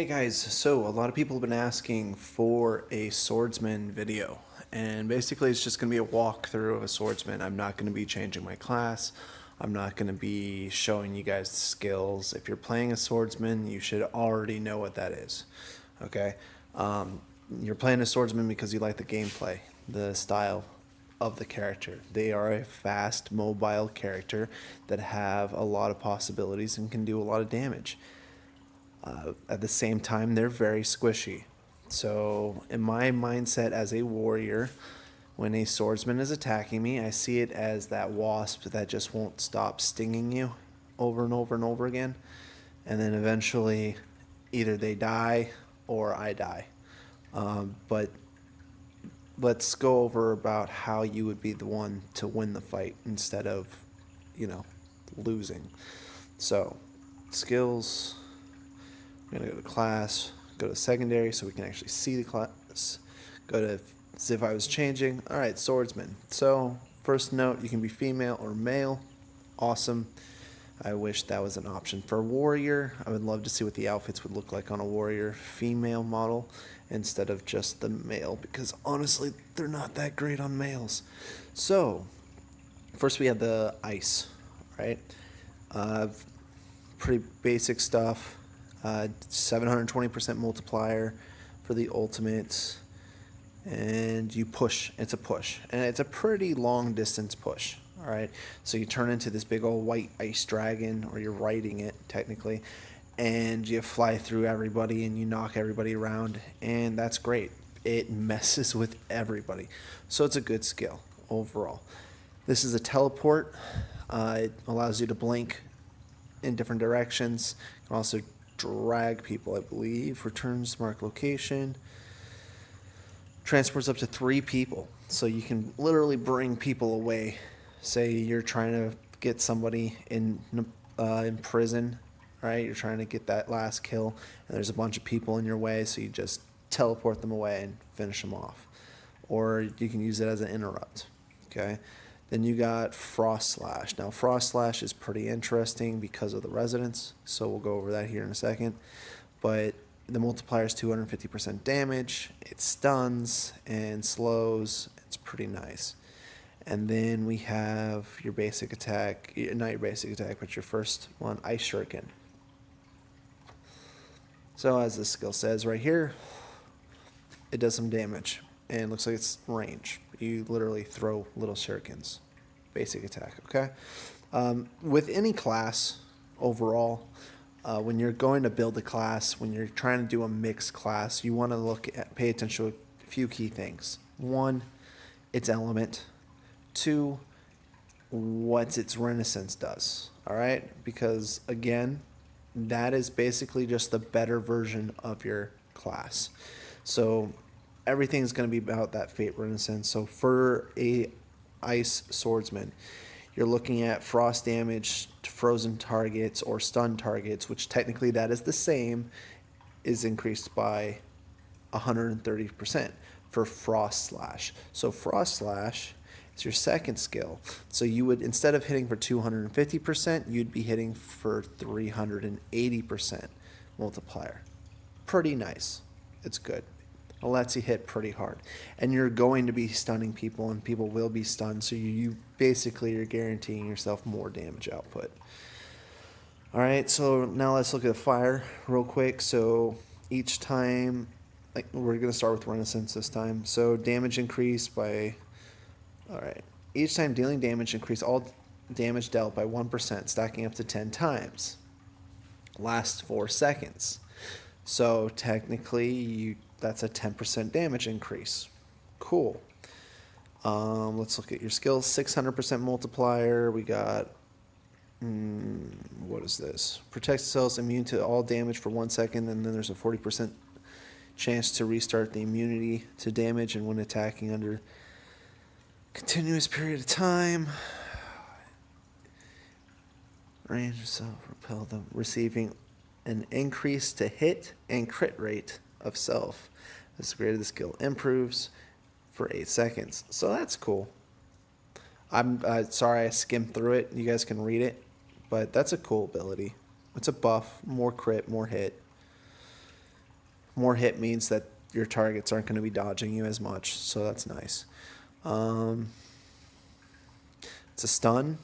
Hey guys, so a lot of people have been asking for a swordsman video, and basically it's just going to be a walkthrough of a swordsman. I'm not going to be changing my class. I'm not going to be showing you guys the skills. If you're playing a swordsman, you should already know what that is. Okay? You're playing a swordsman because you like the gameplay, the style of the character. They are a fast, mobile character that have a lot of possibilities and can do a lot of damage. At the same time, they're very squishy. So, in my mindset as a warrior, when a swordsman is attacking me, I see it as that wasp that just won't stop stinging you over and over and over again. And then eventually, either they die or I die. But let's go over about how you would be the one to win the fight instead of, losing. So, skills. We're going to go to class, go to secondary so we can actually see the class, go to as if I was changing. All right, swordsman. So first note, you can be female or male. Awesome. I wish that was an option. For warrior, I would love to see what the outfits would look like on a warrior female model instead of just the male, because honestly, they're not that great on males. So first we have the ice, right? Pretty basic stuff. 720% multiplier for the ultimate, and you push. It's a push, and it's a pretty long distance push. All right, so you turn into this big old white ice dragon, or you're riding it technically, and you fly through everybody and you knock everybody around, and that's great. It messes with everybody, so it's a good skill overall. This is a teleport. It allows you to blink in different directions. You can also drag people, I believe. Returns mark location. Transports up to 3 people, so you can literally bring people away. Say you're trying to get somebody in prison, right? You're trying to get that last kill, and there's a bunch of people in your way, so you just teleport them away and finish them off. Or you can use it as an interrupt. Okay. Then you got Frost Slash. Now, Frost Slash is pretty interesting because of the resonance, so we'll go over that here in a second. But the multiplier is 250% damage. It stuns and slows. It's pretty nice. And then we have your basic attack, not your basic attack, but your first one, Ice Shuriken. So as the skill says right here, it does some damage. And it looks like it's range. You literally throw little shurikens. Basic attack, okay? With any class overall, when you're going to build a class, when you're trying to do a mixed class, you want to pay attention to a few key things. 1, its element. 2, what its renaissance does, all right? Because, again, that is basically just the better version of your class. So everything's going to be about that fate renaissance. So for a ice swordsman, you're looking at frost damage to frozen targets or stun targets, which technically that is the same, is increased by 130% for Frost Slash. So Frost Slash is your second skill. So you would, instead of hitting for 250%, you'd be hitting for 380% multiplier. Pretty nice. It's good. It lets you hit pretty hard, and you're going to be stunning people, and people will be stunned, so you basically are guaranteeing yourself more damage output. All right, so now let's look at fire real quick. So each time, we're going to start with renaissance this time. So damage increase by, all right, each time dealing damage, increase all damage dealt by 1%, stacking up to 10 times. Lasts 4 seconds. So technically, that's a 10% damage increase. Cool. Let's look at your skills. 600% multiplier. We got, what is this? Protects cells immune to all damage for 1 second, and then there's a 40% chance to restart the immunity to damage and when attacking under continuous period of time. Range yourself, repel them, receiving an increase to hit and crit rate of self. As the greater the skill improves for 8 seconds. So that's cool. I'm sorry I skimmed through it. You guys can read it. But that's a cool ability. It's a buff. More crit, more hit. More hit means that your targets aren't going to be dodging you as much, so that's nice. It's a stun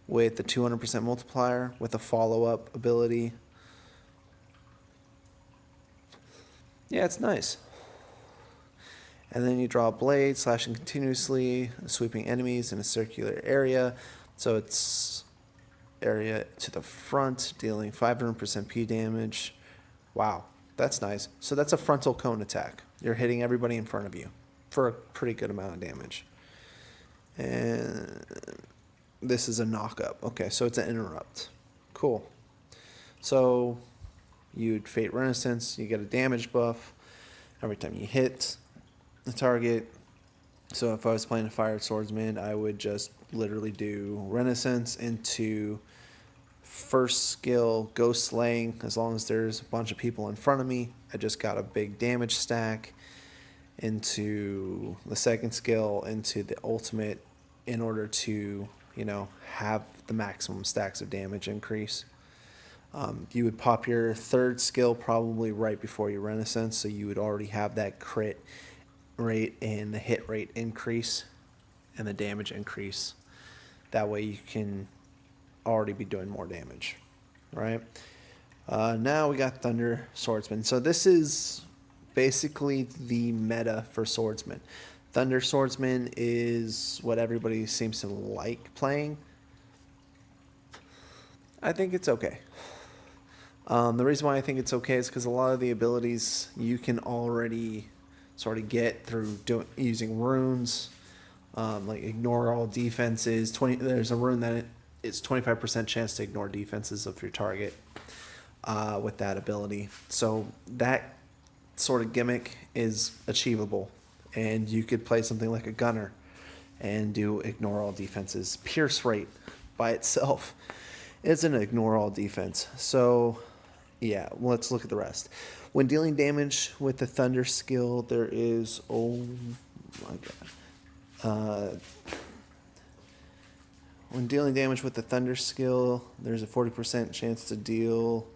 with the 200% multiplier with a follow-up ability. Yeah, it's nice. And then you draw a blade, slashing continuously, sweeping enemies in a circular area. So it's area to the front, dealing 500% P damage. Wow, that's nice. So that's a frontal cone attack. You're hitting everybody in front of you for a pretty good amount of damage. And this is a knock-up. Okay, so it's an interrupt. Cool. So you'd Fate Renaissance, you get a damage buff every time you hit the target. So if I was playing a Fire Swordsman, I would just literally do Renaissance into first skill, Ghost Slaying. As long as there's a bunch of people in front of me, I just got a big damage stack into the second skill, into the ultimate, in order to, you know, have the maximum stacks of damage increase. You would pop your third skill probably right before your Renaissance, so you would already have that crit rate and the hit rate increase and the damage increase. That way you can already be doing more damage, right? Now we got Thunder Swordsman. So this is basically the meta for Swordsman. Thunder Swordsman is what everybody seems to like playing. I think it's okay. The reason why I think it's okay is because a lot of the abilities you can already sort of get through using runes, like ignore all defenses. There's a rune that it's 25% chance to ignore defenses of your target with that ability. So that sort of gimmick is achievable, and you could play something like a gunner and do ignore all defenses. Pierce rate by itself is an ignore all defense. So yeah, let's look at the rest. When dealing damage with the Thunder skill, there is, oh my god. When dealing damage with the Thunder skill, there's a 40% chance to deal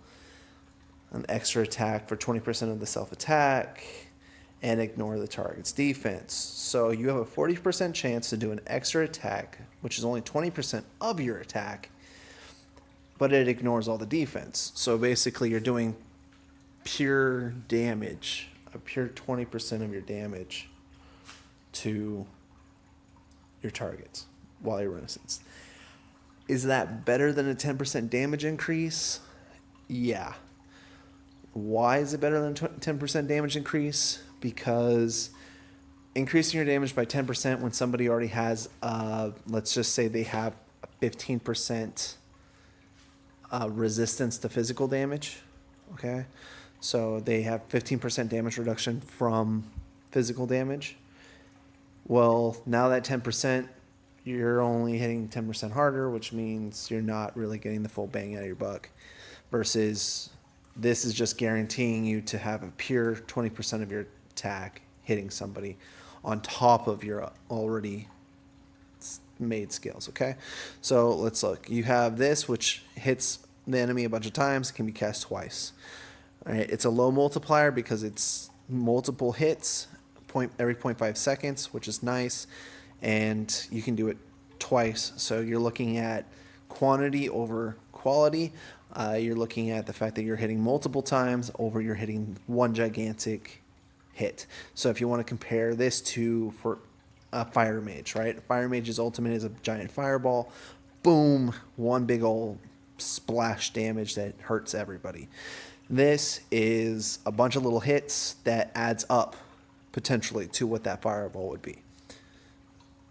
an extra attack for 20% of the self-attack and ignore the target's defense. So you have a 40% chance to do an extra attack, which is only 20% of your attack, but it ignores all the defense. So basically you're doing pure damage, a pure 20% of your damage to your targets while you're Renaissance. Is that better than a 10% damage increase? Yeah. Why is it better than 10% damage increase? Because increasing your damage by 10% when somebody already has, let's just say they have 15% resistance to physical damage, okay? So they have 15% damage reduction from physical damage. Well, now that 10%, you're only hitting 10% harder, which means you're not really getting the full bang out of your buck. Versus this is just guaranteeing you to have a pure 20% of your attack hitting somebody on top of your already made skills, okay? So let's look. You have this, which hits the enemy a bunch of times, can be cast twice. All right, it's a low multiplier because it's multiple hits every 0.5 seconds, which is nice, and you can do it twice. So you're looking at quantity over quality. You're looking at the fact that you're hitting multiple times over you're hitting one gigantic hit. So if you want to compare this to for a fire mage, right? Fire mage's ultimate is a giant fireball. Boom, one big old splash damage that hurts everybody. This is a bunch of little hits that adds up potentially to what that fireball would be.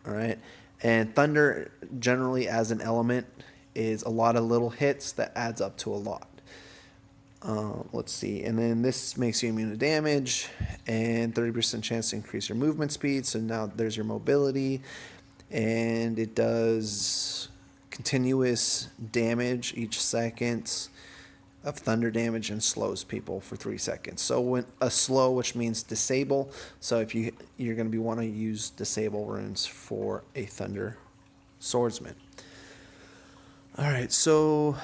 All right. And thunder generally as an element is a lot of little hits that adds up to a lot. Let's see. And then this makes you immune to damage and 30% chance to increase your movement speed. So now there's your mobility, and it does continuous damage each second of thunder damage and slows people for 3 seconds. So when a slow, which means disable. So if you're going to be want to use disable runes for a Thunder Swordsman. All right, so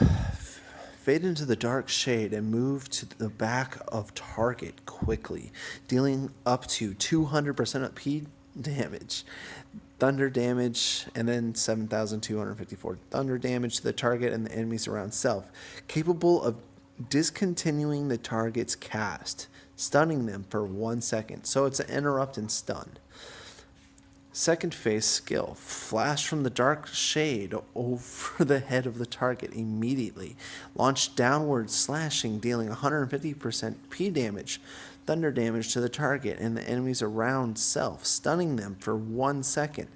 Fade into the dark shade and move to the back of target quickly, dealing up to 200% of P damage. Thunder damage, and then 7,254 thunder damage to the target and the enemies around self. Capable of discontinuing the target's cast, stunning them for 1 second. So it's an interrupt and stun. Second phase skill, flash from the dark shade over the head of the target immediately. Launch downward, slashing, dealing 150% P damage, thunder damage to the target and the enemies around self, stunning them for 1 second.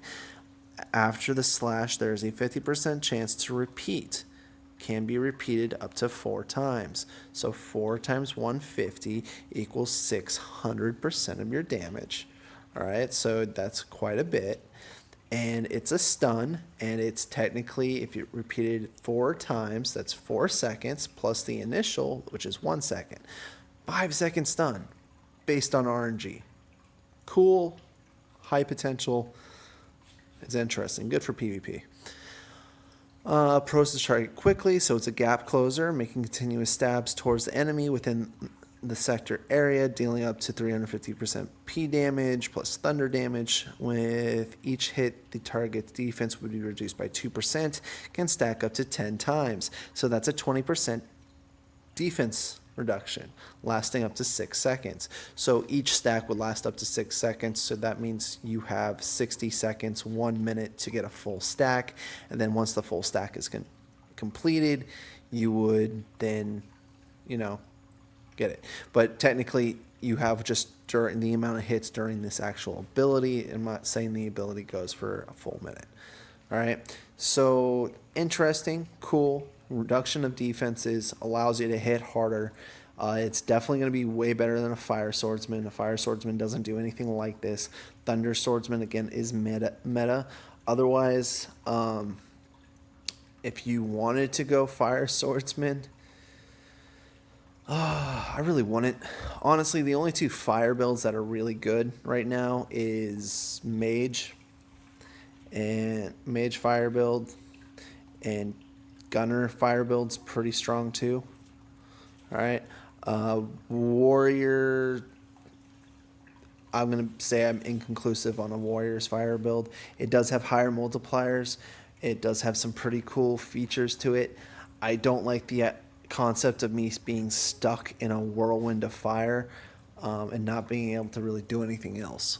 After the slash, there is a 50% chance to repeat. Can be repeated up to 4 times. So 4 times 150 equals 600% of your damage. All right, so that's quite a bit. And it's a stun, and it's technically, if you repeated 4 times, that's 4 seconds, plus the initial, which is 1 second. 5-second stun, based on RNG. Cool, high potential. It's interesting, good for PvP. Approach the target quickly, so it's a gap closer, making continuous stabs towards the enemy within the sector area, dealing up to 350% P damage plus thunder damage. With each hit, the target's defense would be reduced by 2%, can stack up to 10 times. So that's a 20% defense reduction, lasting up to 6 seconds. So each stack would last up to 6 seconds, so that means you have 60 seconds, 1 minute to get a full stack, and then once the full stack is completed, you would then, get it. But technically, you have just during the amount of hits during this actual ability. I'm not saying the ability goes for a full minute. All right, so interesting, cool. Reduction of defenses allows you to hit harder. It's definitely going to be way better than a Fire Swordsman. A Fire Swordsman doesn't do anything like this. Thunder Swordsman, again, is meta. Otherwise, if you wanted to go Fire Swordsman, I really wouldn't. Honestly, the only 2 fire builds that are really good right now is Mage and Mage fire build, and Gunner fire build's pretty strong too. All right, Warrior, I'm going to say I'm inconclusive on a Warrior's fire build. It does have higher multipliers. It does have some pretty cool features to it. I don't like the concept of me being stuck in a whirlwind of fire and not being able to really do anything else.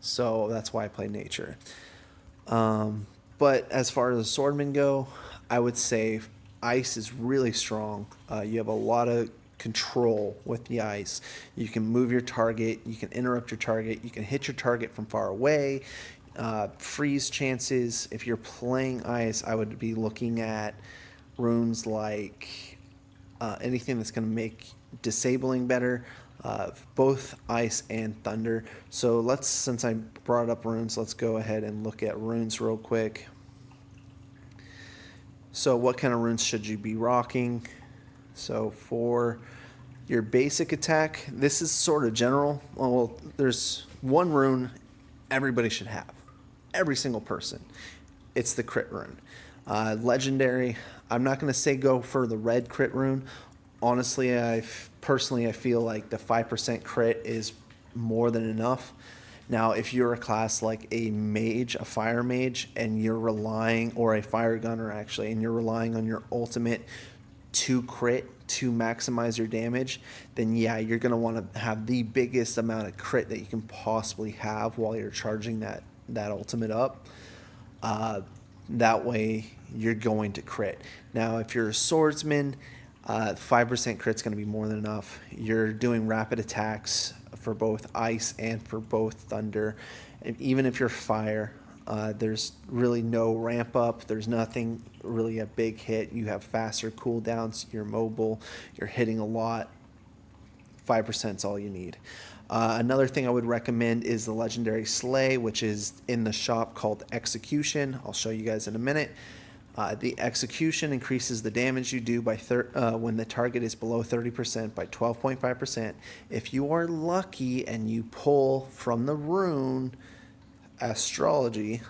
So that's why I play nature. But as far as the swordmen go, I would say ice is really strong. You have a lot of control with the ice. You can move your target, you can interrupt your target, you can hit your target from far away. Freeze chances. If you're playing ice, I would be looking at runes like anything that's going to make disabling better, both ice and thunder. So since I brought up runes, let's go ahead and look at runes real quick. So what kind of runes should you be rocking? So for your basic attack, this is sort of general. Well, there's one rune everybody should have. Every single person. It's the crit rune. Legendary, I'm not going to say go for the red crit rune. Honestly, I feel like the 5% crit is more than enough. Now, if you're a class like a mage, a fire mage, and you're relying, or a fire gunner actually, and you're relying on your ultimate to crit to maximize your damage, then yeah, you're going to want to have the biggest amount of crit that you can possibly have while you're charging that ultimate up. That way, you're going to crit. Now, if you're a swordsman, 5% crit's going to be more than enough. You're doing rapid attacks for both ice and for both thunder. And even if you're fire, there's really no ramp up. There's nothing really a big hit. You have faster cooldowns. You're mobile. You're hitting a lot. 5% is all you need. Another thing I would recommend is the legendary Slay, which is in the shop called Execution. I'll show you guys in a minute. The Execution increases the damage you do by when the target is below 30% by 12.5%. If you are lucky and you pull from the rune Astrology,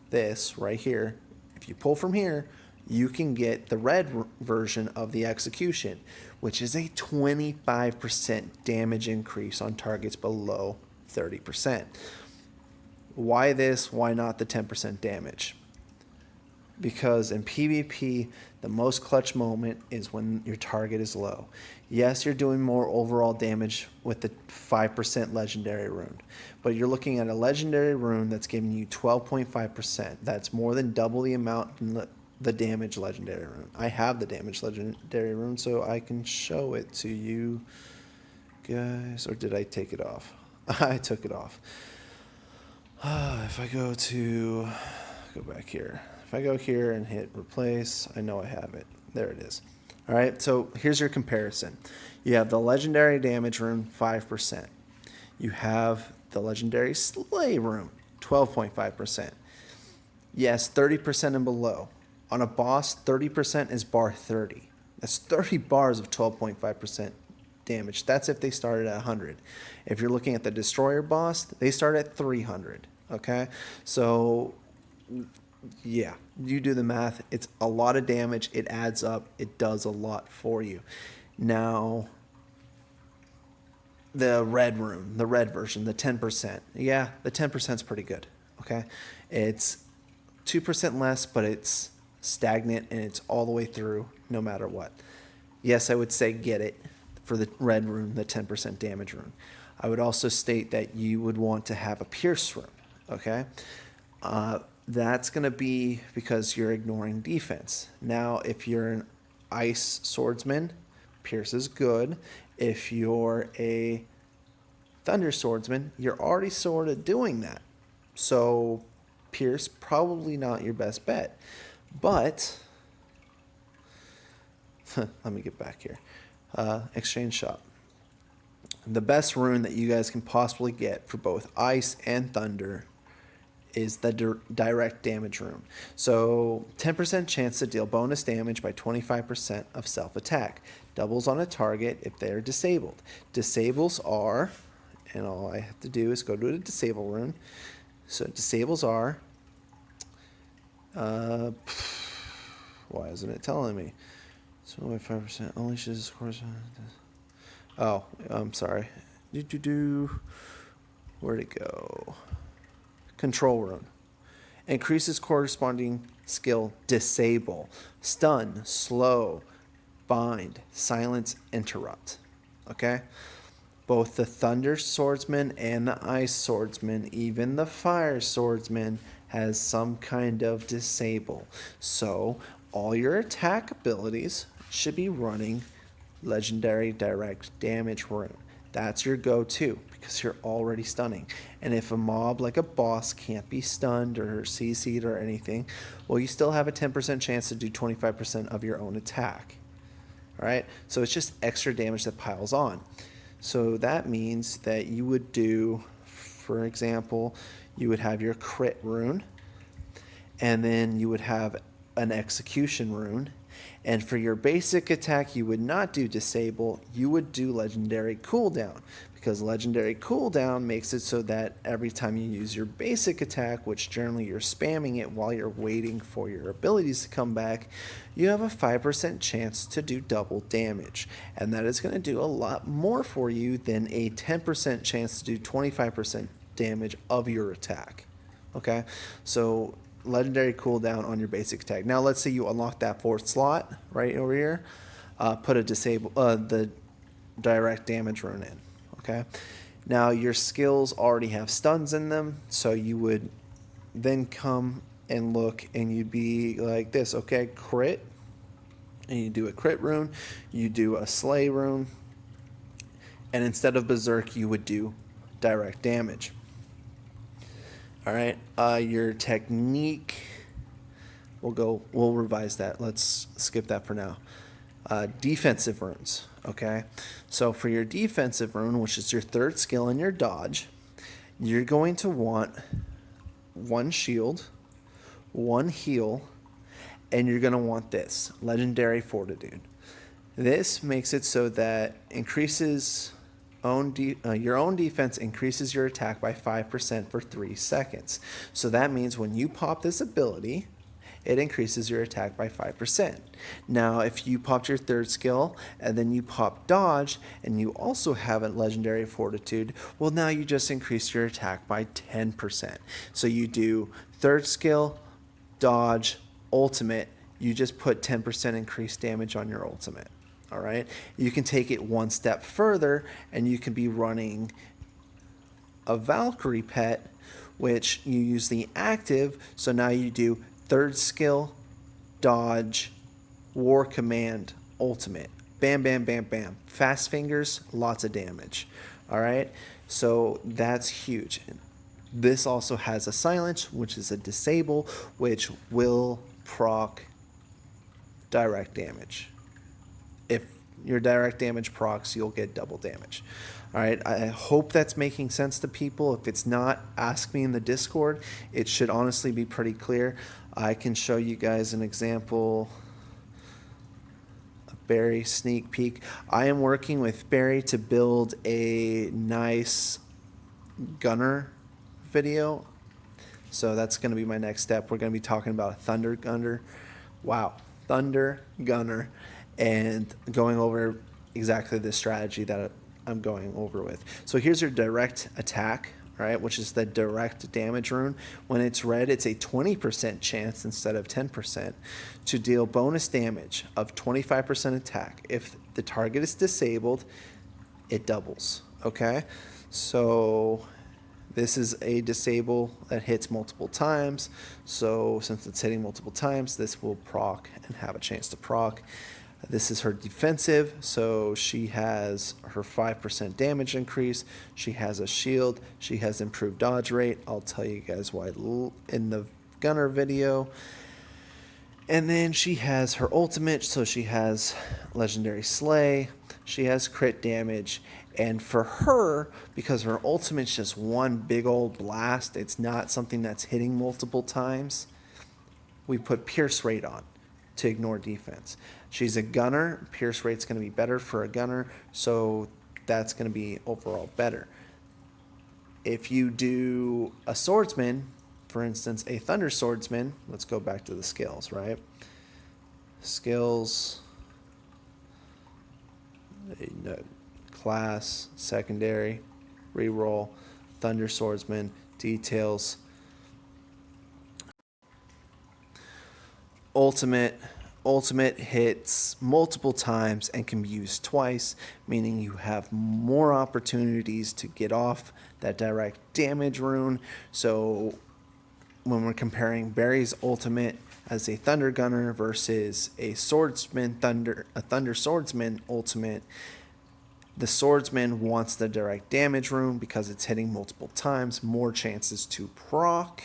this right here, if you pull from here, you can get the red version of the execution, which is a 25% damage increase on targets below 30%. Why this? Why not the 10% damage? Because in PvP, the most clutch moment is when your target is low. Yes, you're doing more overall damage with the 5% legendary rune, but you're looking at a legendary rune that's giving you 12.5%. That's more than double the amount in the damage legendary rune. I have the damage legendary rune, so I can show it to you guys. Or did I take it off? I took it off. If I go back here. If I go here and hit replace, I know I have it. There it is. All right, so here's your comparison. You have the legendary damage rune, 5%. You have the legendary slay rune, 12.5%. Yes, 30% and below. On a boss, 30% is bar 30. That's 30 bars of 12.5% damage. That's if they started at 100. If you're looking at the destroyer boss, they start at 300. Okay, so yeah, you do the math. It's a lot of damage. It adds up. It does a lot for you. Now, the red rune, the red version, the 10%. Yeah, the 10% is pretty good. Okay, it's 2% less, but it's stagnant and it's all the way through no matter what. Yes, I would say get it for the red rune, the 10% damage rune. I would also state that you would want to have a pierce rune. Okay, that's going to be because you're ignoring defense. Now, if you're an ice swordsman, pierce is good. If you're a thunder swordsman, you're already sort of doing that. So pierce, probably not your best bet. But, let me get back here. Exchange shop. The best rune that you guys can possibly get for both ice and thunder is the direct damage rune. So 10% chance to deal bonus damage by 25% of self-attack. Doubles on a target if they're disabled. Disables are, and all I have to do is go to a disable rune. So disables are, why isn't it telling me? So 5% only shows scores. Oh, I'm sorry. Where'd it go? Control rune. Increases corresponding skill disable, stun, slow, bind, silence, interrupt. Okay? Both the thunder swordsman and the ice swordsman, even the fire swordsman, has some kind of disable. So all your attack abilities should be running legendary direct damage rune. That's your go-to because you're already stunning. And if a mob like a boss can't be stunned or CC'd or anything, well, you still have a 10% chance to do 25% of your own attack. All right? So it's just extra damage that piles on. So that means that you would do, for example, you would have your crit rune, and then you would have an execution rune. And for your basic attack, you would not do disable, you would do legendary cooldown, because legendary cooldown makes it so that every time you use your basic attack, which generally you're spamming it while you're waiting for your abilities to come back, you have a 5% chance to do double damage. And that is going to do a lot more for you than a 10% chance to do 25% damage of your attack. Okay, so legendary cooldown on your basic attack. Now let's say you unlock that fourth slot right over here, put a disable the direct damage rune in. Okay, now your skills already have stuns in them, so you would then come and look and you'd be like this. Okay, crit, and you do a crit rune, you do a slay rune, and instead of berserk you would do direct damage. All right, your technique, we'll revise that. Let's skip that for now. Defensive runes, okay? So for your defensive rune, which is your third skill in your dodge, you're going to want one shield, one heal, and you're going to want this, legendary fortitude. This makes it so that increases your own defense increases your attack by 5% for 3 seconds. So that means when you pop this ability, it increases your attack by 5%. Now, if you popped your third skill and then you pop dodge and you also have a legendary fortitude, well, now you just increase your attack by 10%. So you do third skill, dodge, ultimate, you just put 10% increased damage on your ultimate. All right. You can take it one step further and you can be running a Valkyrie pet, which you use the active. So now you do third skill, dodge, war command, ultimate. Bam, bam, bam, bam. Fast fingers, lots of damage. All right. So that's huge. This also has a silence, which is a disable, which will proc direct damage. If your direct damage procs, you'll get double damage. All right, I hope that's making sense to people. If it's not, ask me in the Discord. It should honestly be pretty clear. I can show you guys an example. A Barry sneak peek. I am working with Barry to build a nice gunner video. So that's going to be my next step. We're going to be talking about a Thunder Gunner. Wow, Thunder Gunner. And going over exactly the strategy that I'm going over with. So here's your direct attack, right, which is the direct damage rune. When it's red, it's a 20% chance instead of 10% to deal bonus damage of 25% attack. If the target is disabled, it doubles, okay? So this is a disable that hits multiple times. So since it's hitting multiple times, this will proc and have a chance to proc. This is her defensive, so she has her 5% damage increase. She has a shield. She has improved dodge rate. I'll tell you guys why in the gunner video. And then she has her ultimate, so she has legendary slay. She has crit damage. And for her, because her ultimate's just one big old blast, it's not something that's hitting multiple times, we put pierce rate on to ignore defense. She's a gunner. Pierce rate's going to be better for a gunner, so that's going to be overall better. If you do a swordsman, for instance, a thunder swordsman, let's go back to the skills, right? Skills, class, secondary, reroll, thunder swordsman, details, ultimate. Ultimate hits multiple times and can be used twice, meaning you have more opportunities to get off that direct damage rune. So when we're comparing Barry's ultimate as a thunder gunner versus a swordsman a thunder swordsman ultimate, the swordsman wants the direct damage rune because it's hitting multiple times, more chances to proc,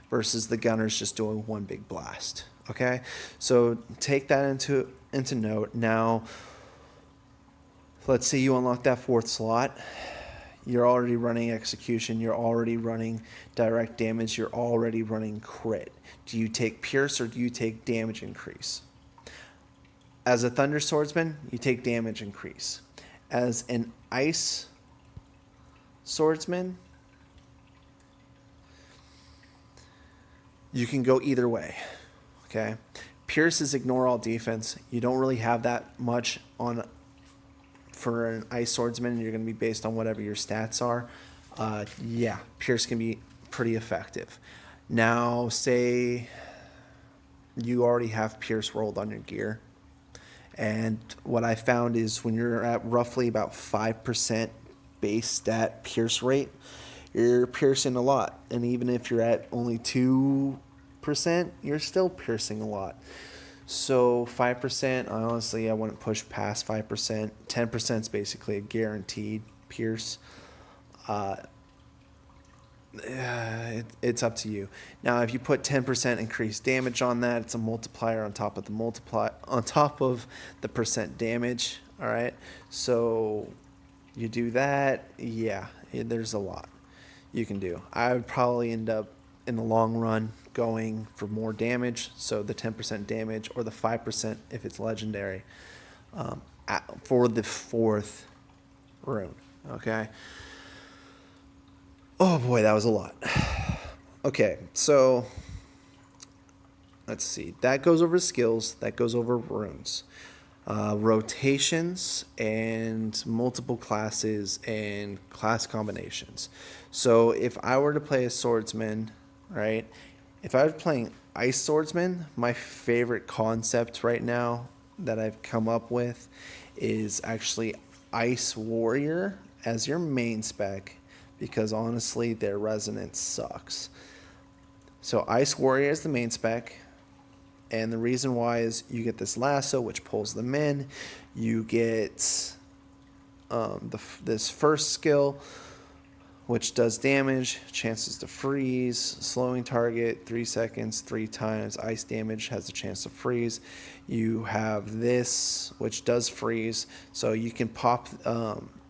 versus the gunner's just doing one big blast. Okay, so take that into note. Now, let's say you unlock that fourth slot. You're already running execution. You're already running direct damage. You're already running crit. Do you take pierce or do you take damage increase? As a thunder swordsman, you take damage increase. As an ice swordsman, you can go either way. Okay, pierce is ignore all defense. You don't really have that much on for an ice swordsman. You're going to be based on whatever your stats are. Yeah, pierce can be pretty effective. Now, say you already have pierce rolled on your gear, and what I found is when you're at roughly about 5% base stat pierce rate, you're piercing a lot, and even if you're at only 2%, you're still piercing a lot. So 5%, honestly, I wouldn't push past 5%. 10% is basically a guaranteed pierce. It's up to you. Now, if you put 10% increased damage on that, it's a multiplier on top of the percent damage. All right. So you do that. Yeah, there's a lot you can do. I would probably end up in the long run going for more damage, so the 10% damage or the 5% if it's legendary for the fourth rune. Okay. Oh boy, that was a lot. Okay, so let's see. That goes over skills. That goes over runes. Rotations and multiple classes and class combinations. So if I were to play a swordsman, right? If I was playing Ice Swordsman, my favorite concept right now that I've come up with is actually Ice Warrior as your main spec, because honestly, their resonance sucks. So Ice Warrior is the main spec, and the reason why is you get this lasso, which pulls them in. You get this first skill, which does damage, chances to freeze, slowing target 3 seconds 3 times, ice damage, has a chance to freeze. You have this, which does freeze, so you can pop,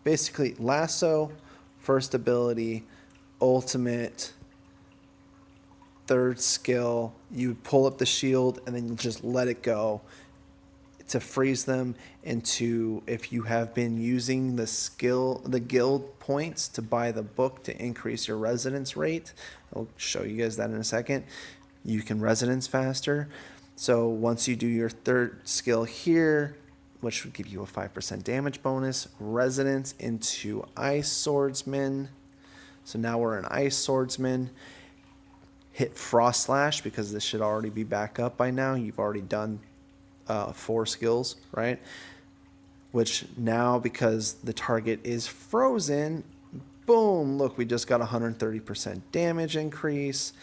basically lasso, first ability, ultimate, third skill, you pull up the shield and then you just let it go to freeze them into, if you have been using the guild points to buy the book to increase your resonance rate. I'll show you guys that in a second. You can resonance faster. So once you do your third skill here, which would give you a 5% damage bonus, resonance into Ice Swordsman. So now we're an Ice Swordsman. Hit Frost Slash, because this should already be back up by now. You've already done 4 skills, right? Which now, because the target is frozen, boom, look, we just got 130% damage increase.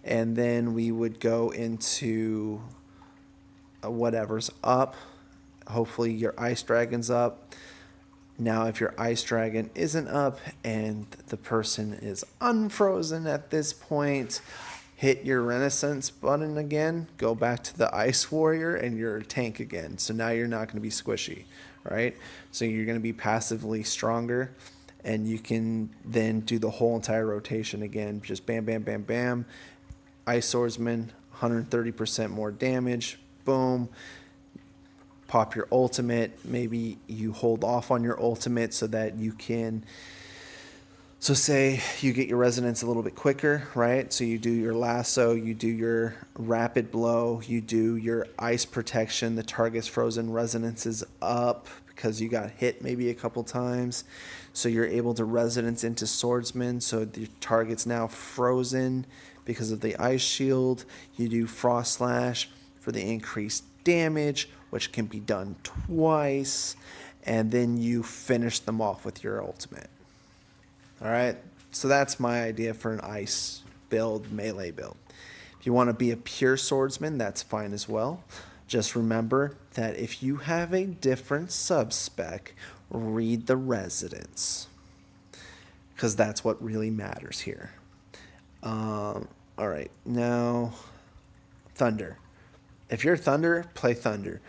And then we would go into whatever's up. Hopefully your Ice Dragon's up. Now, if your Ice Dragon isn't up and the person is unfrozen at this point, hit your Renaissance button again, go back to the Ice Warrior, and you're a tank again. So now you're not going to be squishy, right? So you're going to be passively stronger, and you can then do the whole entire rotation again. Just bam, bam, bam, bam. Ice Swordsman, 130% more damage. Boom. Pop your ultimate. Maybe you hold off on your ultimate so that you can... So say you get your resonance a little bit quicker, right? So you do your lasso, you do your rapid blow, you do your ice protection, the target's frozen, resonance is up because you got hit maybe a couple times. So you're able to resonance into Swordsman, so the target's now frozen because of the ice shield. You do Frost Slash for the increased damage, which can be done twice, and then you finish them off with your ultimate. All right, so that's my idea for an ice build, melee build. If you want to be a pure swordsman, that's fine as well. Just remember that if you have a different sub-spec, read the residence, because that's what really matters here. All right, now Thunder. If you're Thunder, play Thunder.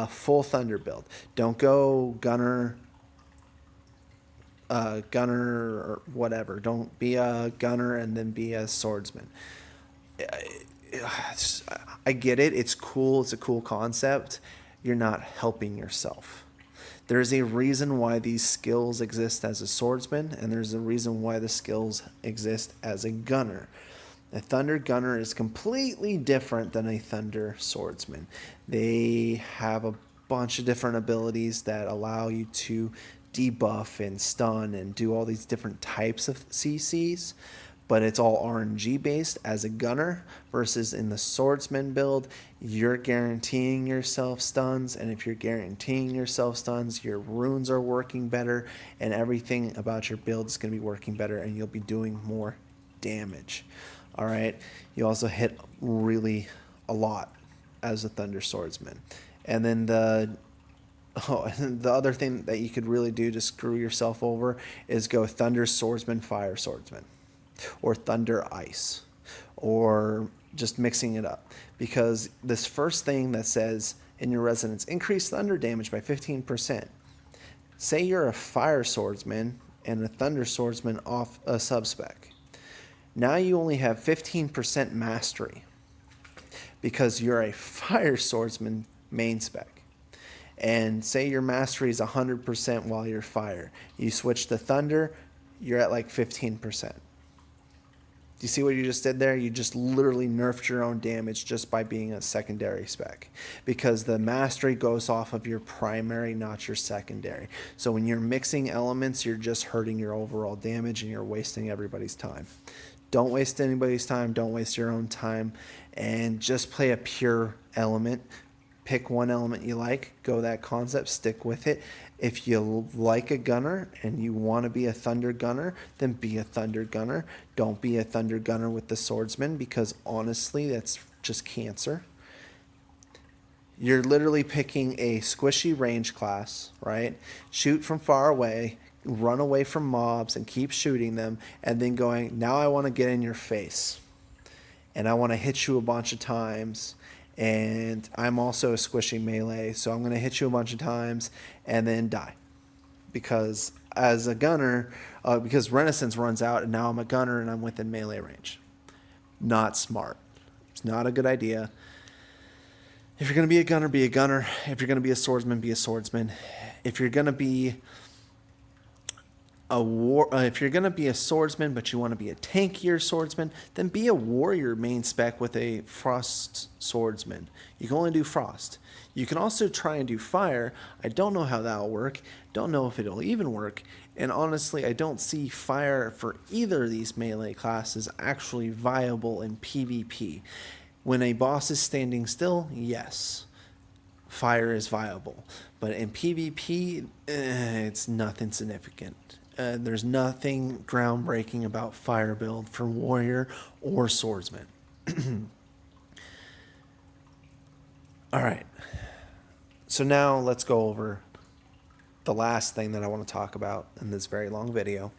Full Thunder build. Don't go Gunner or whatever. Don't be a gunner and then be a swordsman. I get it. It's cool. It's a cool concept. You're not helping yourself. There's a reason why these skills exist as a swordsman, and there's a reason why the skills exist as a gunner. A Thunder Gunner is completely different than a Thunder Swordsman. They have a bunch of different abilities that allow you to debuff and stun and do all these different types of CCs, but it's all RNG based as a gunner, versus in the swordsman build, you're guaranteeing yourself stuns, and if you're guaranteeing yourself stuns, your runes are working better, and everything about your build is going to be working better, and you'll be doing more damage. All right, you also hit really a lot as a Thunder Swordsman. And then the other thing that you could really do to screw yourself over is go Thunder Swordsman, Fire Swordsman, or Thunder Ice, or just mixing it up. Because this first thing that says in your resonance, increase thunder damage by 15%. Say you're a Fire Swordsman and a Thunder Swordsman off a sub-spec. Now you only have 15% mastery because you're a Fire Swordsman main spec. And say your mastery is 100% while you're Fire. You switch to Thunder, you're at like 15%. you see what you just did there? You just literally nerfed your own damage just by being a secondary spec, because the mastery goes off of your primary, not your secondary. So when you're mixing elements, you're just hurting your overall damage and you're wasting everybody's time. Don't waste anybody's time. Don't waste your own time, and just play a pure element. Pick one element you like, go that concept, stick with it. If you like a gunner and you want to be a thunder gunner, then be a thunder gunner. Don't be a thunder gunner with the swordsman, because honestly, that's just cancer. You're literally picking a squishy range class, right? Shoot from far away, run away from mobs and keep shooting them, and then going, now I want to get in your face and I want to hit you a bunch of times. And I'm also a squishy melee, so I'm going to hit you a bunch of times and then die. Because as a gunner, because Renaissance runs out and now I'm a gunner and I'm within melee range. Not smart. It's not a good idea. If you're going to be a gunner, be a gunner. If you're going to be a swordsman, be a swordsman. If you're going to be if you're going to be a swordsman but you want to be a tankier swordsman, then be a warrior main spec with a frost swordsman. You can only do frost. You can also try and do fire. I don't know how that'll work. Don't know if it'll even work. And honestly, I don't see fire for either of these melee classes actually viable in PvP. When a boss is standing still, yes, fire is viable. But in PvP, it's nothing significant. There's nothing groundbreaking about fire build for warrior or swordsman. All right. So now let's go over the last thing that I want to talk about in this very long video.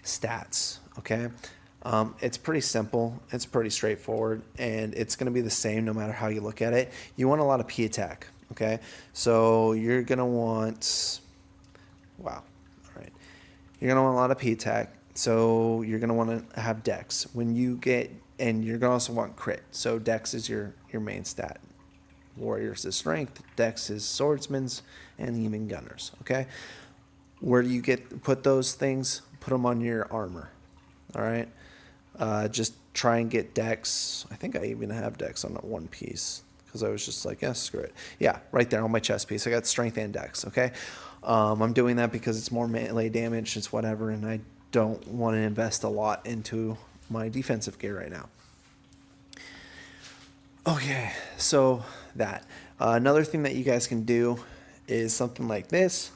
Stats, okay? It's pretty simple. It's pretty straightforward, and it's going to be the same no matter how you look at it. You want a lot of P attack, okay? So you're going to want... Wow. All right. You're going to want a lot of P attack, so you're going to want to have dex. When you get... And you're going to also want crit. So dex is your main stat. Warriors is strength, dex is swordsman's, and even gunners, okay? Where do you put those things? Put them on your armor, all right? Just try and get dex. I think I even have dex on that one piece because I was just like, yeah, screw it. Yeah, right there on my chest piece. I got strength and dex, okay? I'm doing that because it's more melee damage, it's whatever, and I don't want to invest a lot into my defensive gear right now. Okay, so that. Another thing that you guys can do is something like this.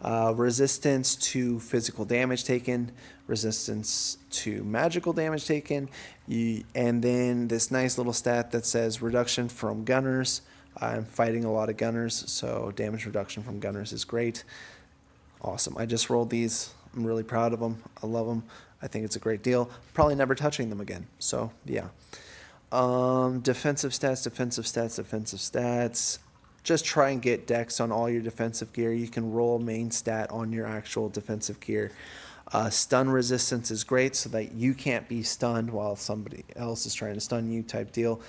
Resistance to physical damage taken, resistance to magical damage taken, and then this nice little stat that says reduction from gunners. I'm fighting a lot of gunners, so damage reduction from gunners is great. Awesome. I just rolled these. I'm really proud of them. I love them. I think it's a great deal. Probably never touching them again. So, yeah. Defensive stats. Just try and get dex on all your defensive gear. You can roll main stat on your actual defensive gear. Stun resistance is great so that you can't be stunned while somebody else is trying to stun you type deal.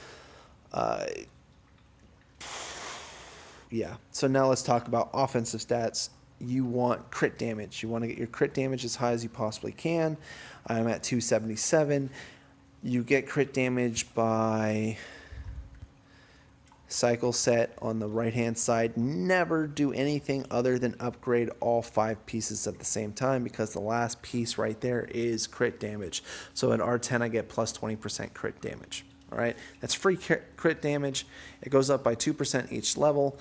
Yeah. So now let's talk about offensive stats. You want crit damage. You want to get your crit damage as high as you possibly can. I'm at 277. You get crit damage by cycle set on the right hand side. Never do anything other than upgrade all 5 pieces at the same time, because the last piece right there is crit damage. So at R10 I get plus 20% crit damage. All right, that's free crit damage. It goes up by 2% each level.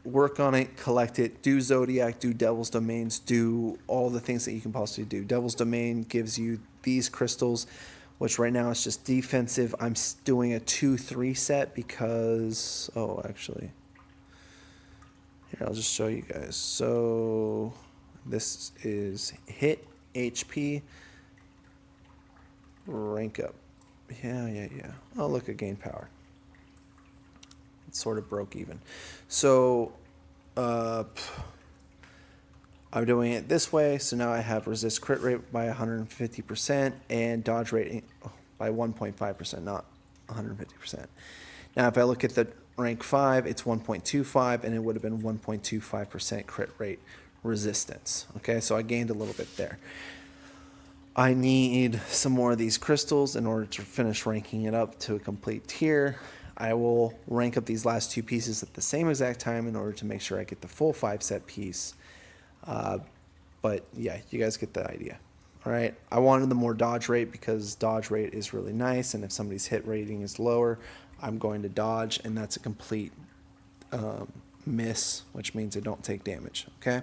Work on it, collect it, do Zodiac, do Devil's Domains, do all the things that you can possibly do. Devil's Domain gives you these crystals, which right now is just defensive. I'm doing a 2-3 set because, oh, actually, here, I'll just show you guys. So this is hit, HP, rank up. Yeah. Oh, look at gain power. Sort of broke even. So I'm doing it this way. So now I have resist crit rate by 150% and dodge rate by 1.5%, not 150%. Now if I look at the rank 5, it's 1.25, and it would have been 1.25% crit rate resistance. Okay, so I gained a little bit there. I need some more of these crystals in order to finish ranking it up to a complete tier. I will rank up these last two pieces at the same exact time in order to make sure I get the full 5-set piece. But yeah, you guys get the idea. All right, I wanted the more dodge rate because dodge rate is really nice, and if somebody's hit rating is lower, I'm going to dodge, and that's a complete miss, which means I don't take damage. Okay,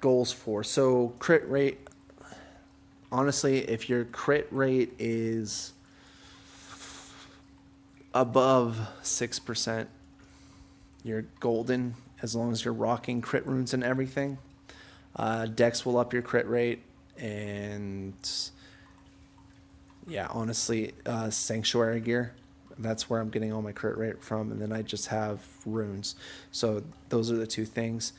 goals for. So crit rate, honestly, if your crit rate is above 6%, you're golden as long as you're rocking crit runes and everything. Dex will up your crit rate, and yeah, honestly, Sanctuary gear, that's where I'm getting all my crit rate from, and then I just have runes. So those are the two things.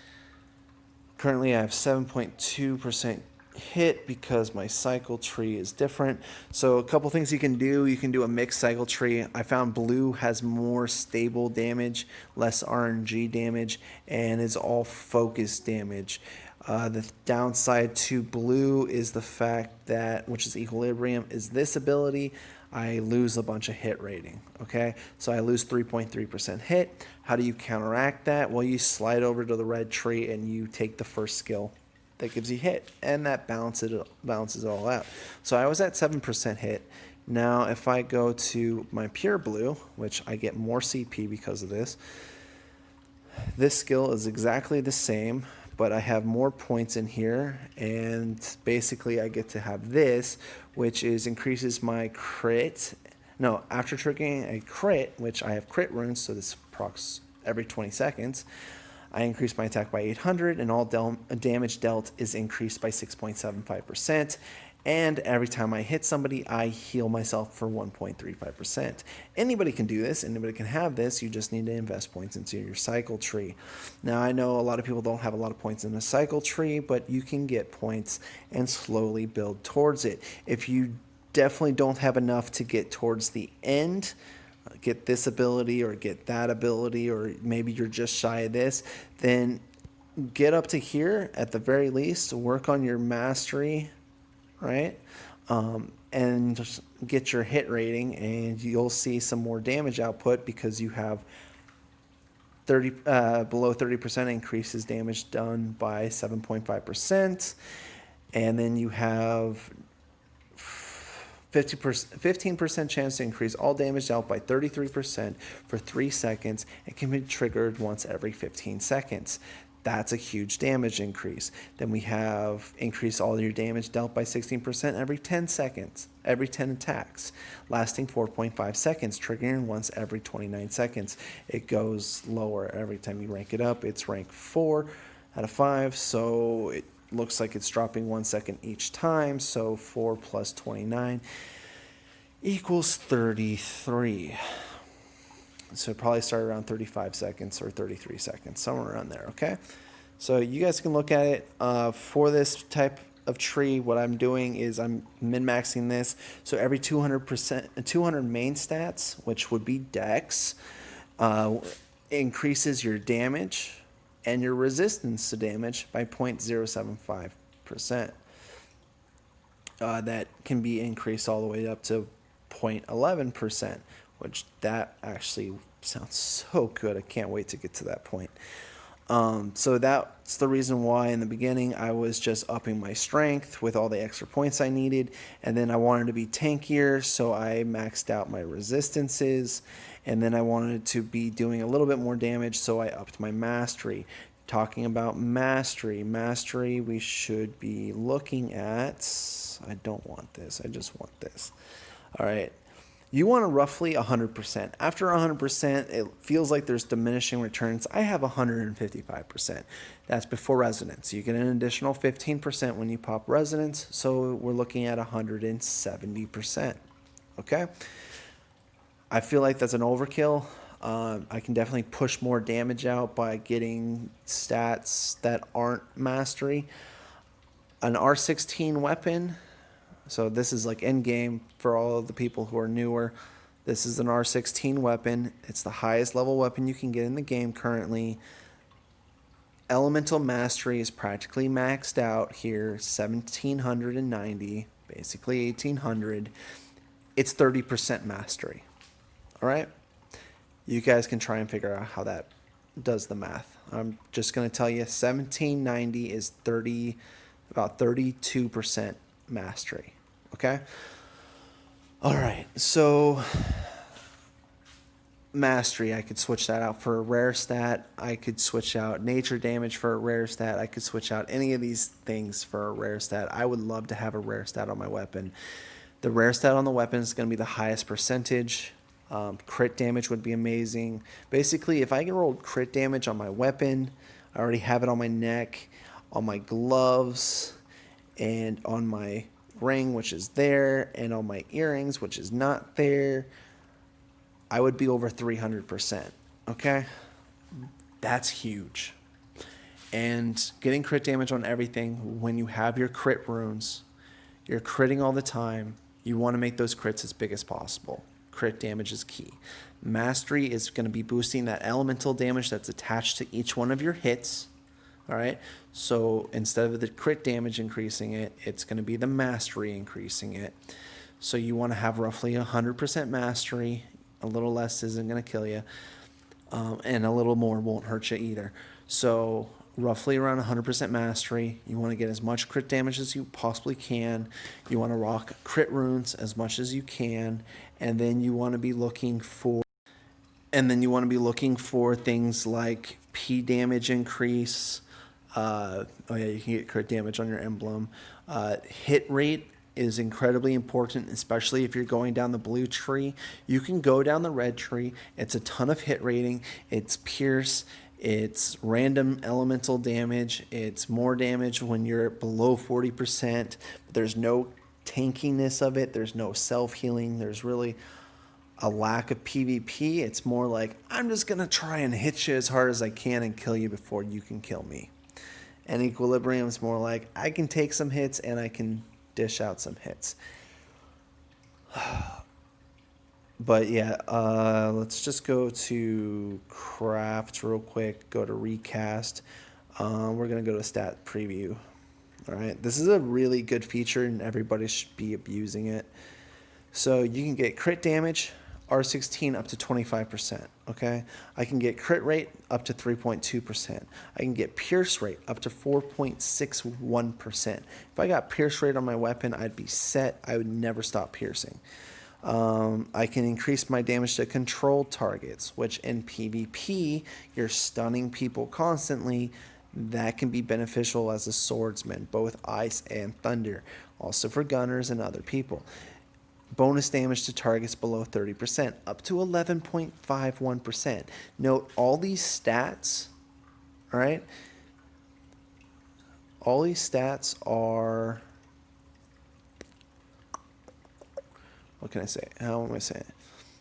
Currently I have 7.2% hit because my cycle tree is different. So a couple things you can do a mixed cycle tree. I found blue has more stable damage, less RNG damage, and is all focus damage. The downside to blue is the fact that, which is equilibrium, is this ability. I lose a bunch of hit rating, okay? So I lose 3.3% hit. How do you counteract that? Well, you slide over to the red tree and you take the first skill that gives you hit, and that balances it all out. So I was at 7% hit. Now, if I go to my pure blue, which I get more CP because of this skill is exactly the same, but I have more points in here, and basically I get to have this, which is increases my crit. No, after triggering a crit, which I have crit runes, so this procs every 20 seconds, I increase my attack by 800, and all damage dealt is increased by 6.75%. And every time I hit somebody, I heal myself for 1.35%. Anybody can do this. Anybody can have this. You just need to invest points into your cycle tree. Now, I know a lot of people don't have a lot of points in the cycle tree, but you can get points and slowly build towards it. If you definitely don't have enough to get towards the end, get this ability or get that ability, or maybe you're just shy of this, then get up to here at the very least, work on your mastery, right? And just get your hit rating, and you'll see some more damage output because you have below 30% increases damage done by 7.5%, and then you have 15% chance to increase all damage dealt by 33% for 3 seconds. It can be triggered once every 15 seconds. That's a huge damage increase. Then we have increase all your damage dealt by 16% every 10 seconds, every 10 attacks, lasting 4.5 seconds, triggering once every 29 seconds. It goes lower every time you rank it up. It's rank 4 out of 5, so it looks like it's dropping 1 second each time. So 4 plus 29 equals 33. So it probably started around 35 seconds or 33 seconds, somewhere around there, okay? So you guys can look at it. For this type of tree, what I'm doing is I'm min-maxing this. So every 200 main stats, which would be dex, increases your damage and your resistance to damage by 0.075%. That can be increased all the way up to 0.11%. Which that actually sounds so good. I can't wait to get to that point. So that's the reason why in the beginning I was just upping my strength with all the extra points I needed. And then I wanted to be tankier, so I maxed out my resistances. And then I wanted to be doing a little bit more damage, so I upped my mastery. Talking about mastery, we should be looking at... I don't want this. I just want this. All right. You want a roughly 100%. After 100%, it feels like there's diminishing returns. I have 155%. That's before resonance. You get an additional 15% when you pop resonance, so we're looking at 170%. Okay? I feel like that's an overkill. I can definitely push more damage out by getting stats that aren't mastery. An R16 weapon... So this is like end game for all of the people who are newer. This is an R16 weapon. It's the highest level weapon you can get in the game currently. Elemental Mastery is practically maxed out here, 1790, basically 1800. It's 30% mastery. All right? You guys can try and figure out how that does the math. I'm just going to tell you 1790 is about 32% mastery. Okay? All right. So mastery, I could switch that out for a rare stat. I could switch out nature damage for a rare stat. I could switch out any of these things for a rare stat. I would love to have a rare stat on my weapon. The rare stat on the weapon is going to be the highest percentage. Crit damage would be amazing. Basically, if I can roll crit damage on my weapon, I already have it on my neck, on my gloves, and on my ring, which is there, and on my earrings, which is not there, I would be over 300%. Okay? That's huge. And getting crit damage on everything, when you have your crit runes, you're critting all the time, you want to make those crits as big as possible. Crit damage is key. Mastery is going to be boosting that elemental damage that's attached to each one of your hits. All right? So instead of the crit damage increasing it, it's going to be the mastery increasing it. So you want to have roughly 100% mastery. A little less isn't going to kill you. And a little more won't hurt you either. So roughly around 100% mastery. You want to get as much crit damage as you possibly can. You want to rock crit runes as much as you can. And then you want to be looking for things like P damage increase. Oh yeah, you can get crit damage on your emblem. Hit rate is incredibly important, especially if you're going down the blue tree. You can go down the red tree. It's a ton of hit rating. It's pierce. It's random elemental damage. It's more damage when you're below 40%. There's no tankiness of it. There's no self-healing. There's really a lack of PvP. It's more like, I'm just going to try and hit you as hard as I can and kill you before you can kill me. And Equilibrium is more like, I can take some hits and I can dish out some hits. But yeah, let's just go to craft real quick. Go to recast. We're going to go to stat preview. All right. This is a really good feature and everybody should be abusing it. So you can get crit damage, R16 up to 25%. Okay. I can get crit rate up to 3.2%. I can get pierce rate up to 4.61%. If I got pierce rate on my weapon, I'd be set. I would never stop piercing. I can increase my damage to controlled targets, which in PvP, you're stunning people constantly. That can be beneficial as a swordsman, both ice and thunder. Also for gunners and other people. Bonus damage to targets below 30%, up to 11.51%. Note all these stats, all right? All these stats are... What can I say? How am I saying it?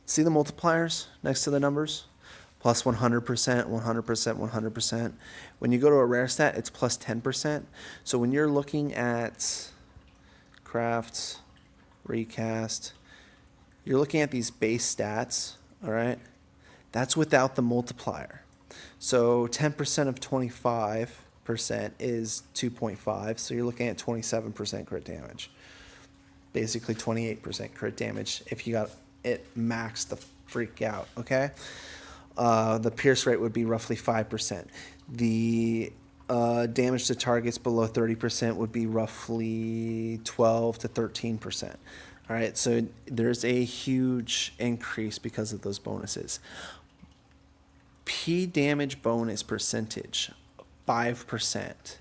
See the multipliers next to the numbers? Plus 100%, 100%, 100%. When you go to a rare stat, it's plus 10%. So when you're looking at crafts, recast, you're looking at these base stats, all right? That's without the multiplier. So 10% of 25% is 2.5, so you're looking at 27% crit damage. Basically 28% crit damage if you got it maxed the freak out, okay? The pierce rate would be roughly 5%. The damage to targets below 30% would be roughly 12 to 13%. All right, so there's a huge increase because of those bonuses. P damage bonus percentage, 5%.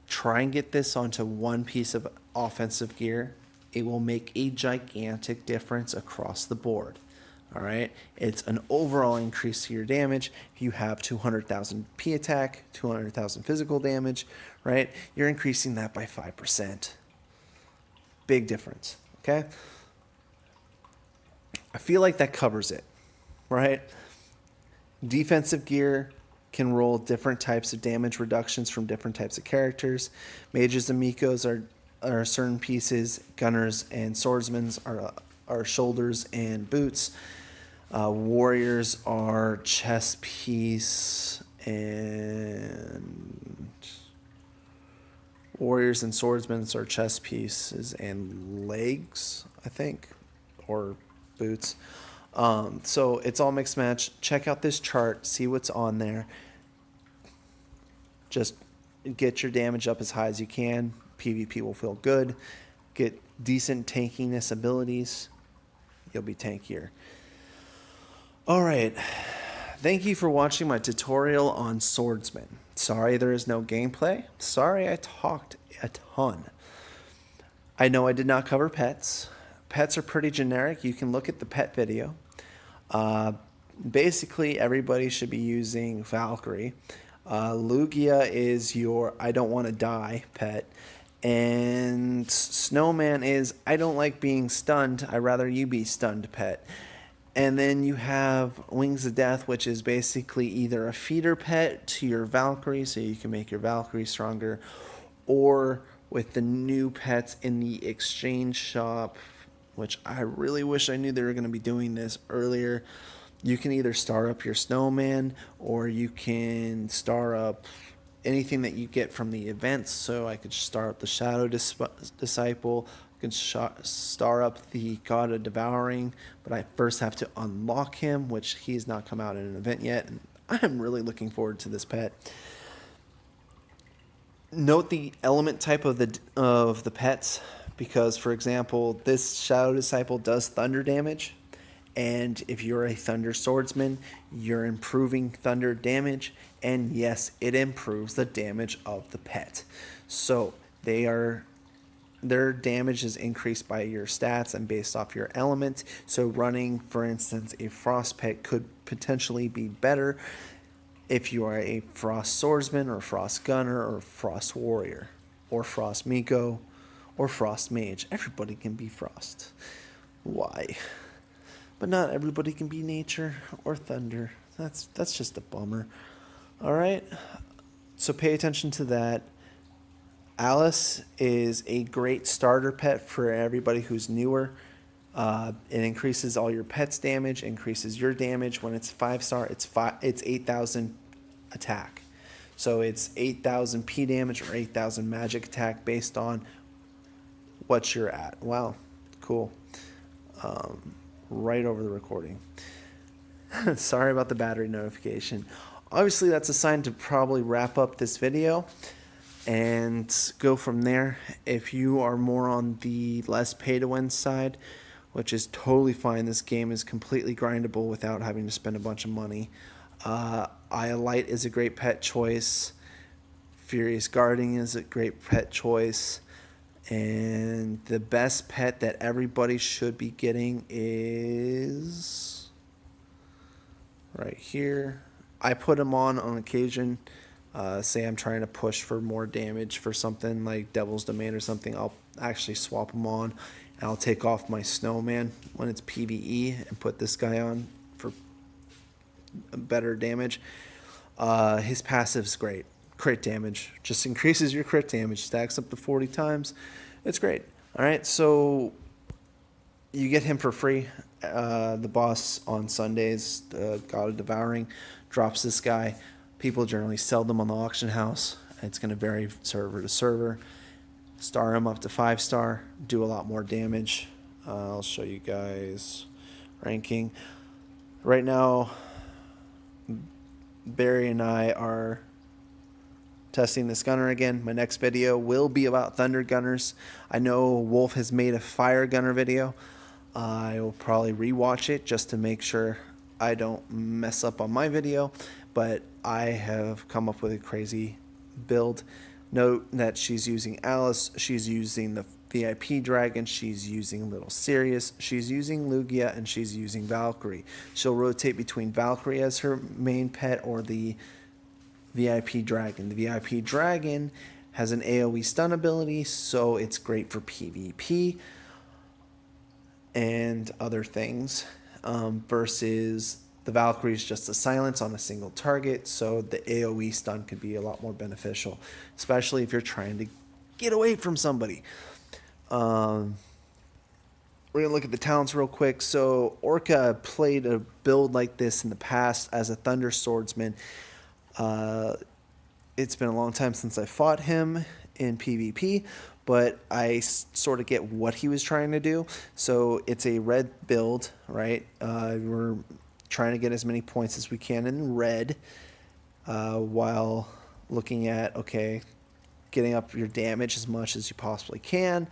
Try and get this onto one piece of offensive gear. It will make a gigantic difference across the board. All right, it's an overall increase to your damage. If you have 200,000 P attack, 200,000 physical damage, right? You're increasing that by 5%. Big difference, okay? I feel like that covers it, right? Defensive gear can roll different types of damage reductions from different types of characters. Mages and Mikos are certain pieces. Gunners and swordsmen are shoulders and boots. Warriors are chest piece And warriors and swordsmen are chest pieces and legs, I think, or boots. So it's all mixed match. Check out this chart, see what's on there. Just get your damage up as high as you can. PvP will feel good. Get decent tankiness abilities. You'll be tankier. All right. Thank you for watching my tutorial on Swordsman. Sorry there is no gameplay. Sorry I talked a ton. I know I did not cover pets. Pets are pretty generic. You can look at the pet video. Basically, everybody should be using Valkyrie. Lugia is your I don't want to die pet. And Snowman is I don't like being stunned. I'd rather you be stunned pet. And then you have Wings of Death, which is basically either a feeder pet to your Valkyrie, so you can make your Valkyrie stronger, or with the new pets in the exchange shop, which I really wish I knew they were going to be doing this earlier. You can either star up your Snowman, or you can star up anything that you get from the events. So I could star up the Shadow Disciple, I can star up the God of Devouring, but I first have to unlock him, which he's not come out in an event yet, and I'm really looking forward to this pet. Note the element type of the pets, because for example, this Shadow Disciple does thunder damage, and if you're a Thunder Swordsman, you're improving thunder damage, and yes, it improves the damage of the pet. So their damage is increased by your stats and based off your element. So running, for instance, a Frost pet could potentially be better if you are a Frost Swordsman or Frost Gunner or Frost Warrior or Frost Miko or Frost Mage. Everybody can be Frost. Why? But not everybody can be Nature or Thunder. That's just a bummer. All right? So pay attention to that. Alice is a great starter pet for everybody who's newer. It increases all your pet's damage, increases your damage. When it's 5-star, it's 8,000 attack. So it's 8,000 P damage or 8,000 magic attack based on what you're at. Wow, cool. Right over the recording. Sorry about the battery notification. Obviously, that's a sign to probably wrap up this video and go from there. If you are more on the less pay-to-win side, which is totally fine, this game is completely grindable without having to spend a bunch of money. Iolite is a great pet choice. Furious Guarding is a great pet choice. And the best pet that everybody should be getting is right here. I put them on occasion. Say I'm trying to push for more damage for something like Devil's Domain or something, I'll actually swap them on, and I'll take off my Snowman when it's PvE and put this guy on for better damage. His passive's great. Crit damage. Just increases your crit damage. Stacks up to 40 times. It's great. All right, so you get him for free. The boss on Sundays, the God of Devouring, drops this guy. People generally sell them on the auction house. It's going to vary server to server. Star him up to 5-star. Do a lot more damage. I'll show you guys ranking. Right now, Barry and I are testing this gunner again. My next video will be about Thunder Gunners. I know Wolf has made a Fire Gunner video. I will probably rewatch it just to make sure I don't mess up on my video, but I have come up with a crazy build. Note that she's using Alice, she's using the VIP Dragon, she's using Little Sirius, she's using Lugia, and she's using Valkyrie. She'll rotate between Valkyrie as her main pet or the VIP Dragon. The VIP Dragon has an AoE stun ability, so it's great for PvP and other things, versus the Valkyrie is just a silence on a single target, so the AoE stun could be a lot more beneficial, especially if you're trying to get away from somebody. We're going to look at the talents real quick. So Orca played a build like this in the past as a Thunder Swordsman. It's been a long time since I fought him in PvP, but I sort of get what he was trying to do. So it's a red build, right? We're trying to get as many points as we can in red, while looking at, okay, getting up your damage as much as you possibly can.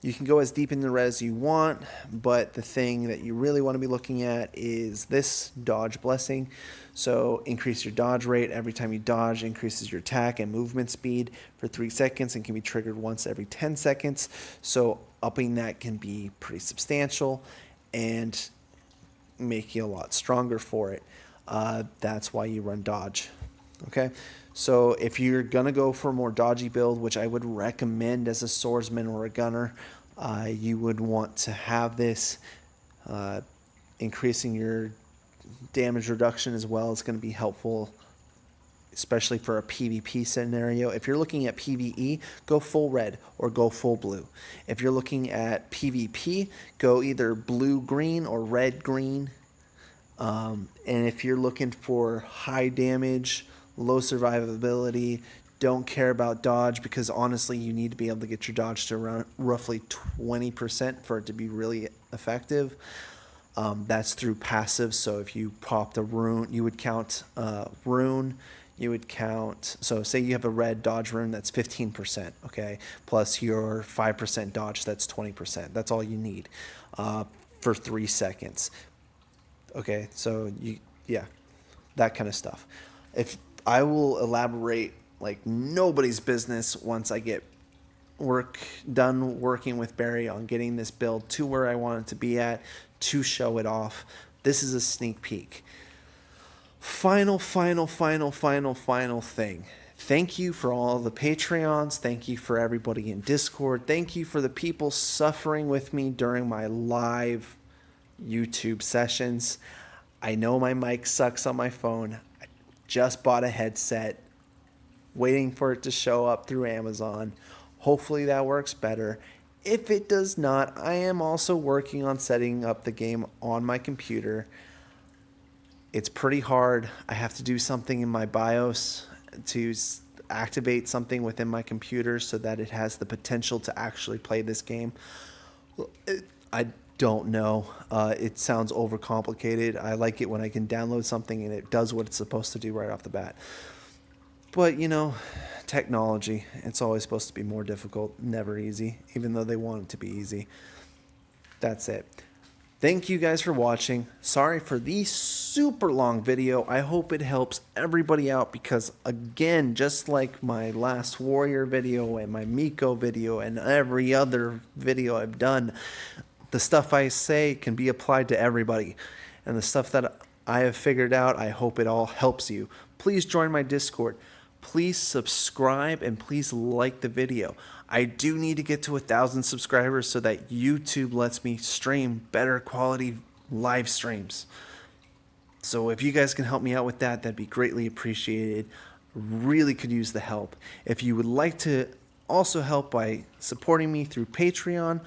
You can go as deep in the red as you want, but the thing that you really want to be looking at is this dodge blessing. So increase your dodge rate. Every time you dodge, increases your attack and movement speed for 3 seconds and can be triggered once every 10 seconds. So upping that can be pretty substantial and make you a lot stronger for it. That's why you run dodge. Okay, so if you're gonna go for a more dodgy build, which I would recommend as a swordsman or a gunner, you would want to have this. Increasing your damage reduction as well is going to be helpful, especially for a PvP scenario. If you're looking at PvE, go full red or go full blue. If you're looking at PvP, go either blue-green or red-green. And if you're looking for high damage, low survivability, don't care about dodge, because honestly you need to be able to get your dodge to around roughly 20% for it to be really effective. That's through passive. So if you popped a rune, you would count rune, you would count, so say you have a red dodge rune, that's 15%, okay, plus your 5% dodge, that's 20%. That's all you need for 3 seconds. Okay, so yeah, that kind of stuff. If I will elaborate like nobody's business once I get done working with Barry on getting this build to where I want it to be at, to show it off. This is a sneak peek. Final thing. Thank you for all the Patreons. Thank you for everybody in Discord. Thank you for the people suffering with me during my live YouTube sessions. I know my mic sucks on my phone. I just bought a headset, waiting for it to show up through Amazon. Hopefully that works better. If it does not, I am also working on setting up the game on my computer. It's pretty hard. I have to do something in my BIOS to activate something within my computer so that it has the potential to actually play this game. I don't know. It sounds overcomplicated. I like it when I can download something and it does what it's supposed to do right off the bat. But, you know, technology, it's always supposed to be more difficult, never easy, even though they want it to be easy. That's it. Thank you guys for watching. Sorry for the super long video. I hope it helps everybody out because, again, just like my last Warrior video and my Miko video and every other video I've done, the stuff I say can be applied to everybody. And the stuff that I have figured out, I hope it all helps you. Please join my Discord. Please subscribe and please like the video. I do need to get to 1,000 subscribers so that YouTube lets me stream better quality live streams. So if you guys can help me out with that, that'd be greatly appreciated. Really could use the help. If you would like to also help by supporting me through Patreon,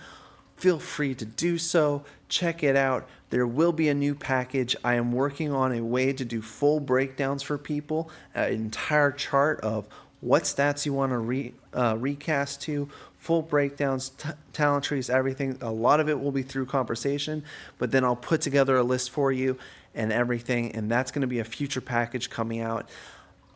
feel free to do so. Check it out. There will be a new package. I am working on a way to do full breakdowns for people, an entire chart of what stats you want to recast to, full breakdowns, talent trees, everything. A lot of it will be through conversation, but then I'll put together a list for you and everything, and that's going to be a future package coming out.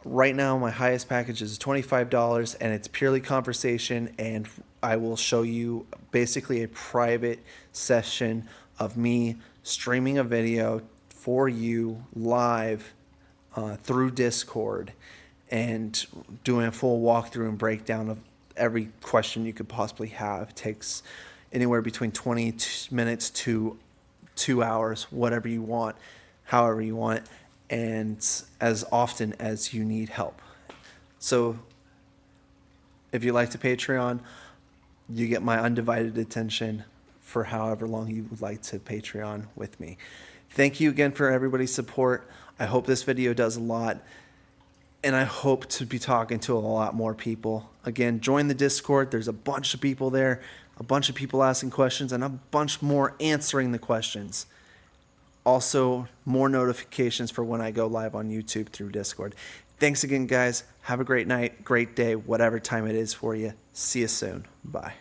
Right now, my highest package is $25, and it's purely conversation, and I will show you basically a private session of me streaming a video for you live through Discord and doing a full walkthrough and breakdown of every question you could possibly have. It takes anywhere between 20 minutes to 2 hours, whatever you want, however you want it, and as often as you need help. So if you like to Patreon, you get my undivided attention for however long you would like to Patreon with me. Thank you again for everybody's support. I hope this video does a lot, and I hope to be talking to a lot more people. Again, join the Discord. There's a bunch of people there, a bunch of people asking questions, and a bunch more answering the questions. Also, more notifications for when I go live on YouTube through Discord. Thanks again, guys. Have a great night, great day, whatever time it is for you. See you soon. Bye.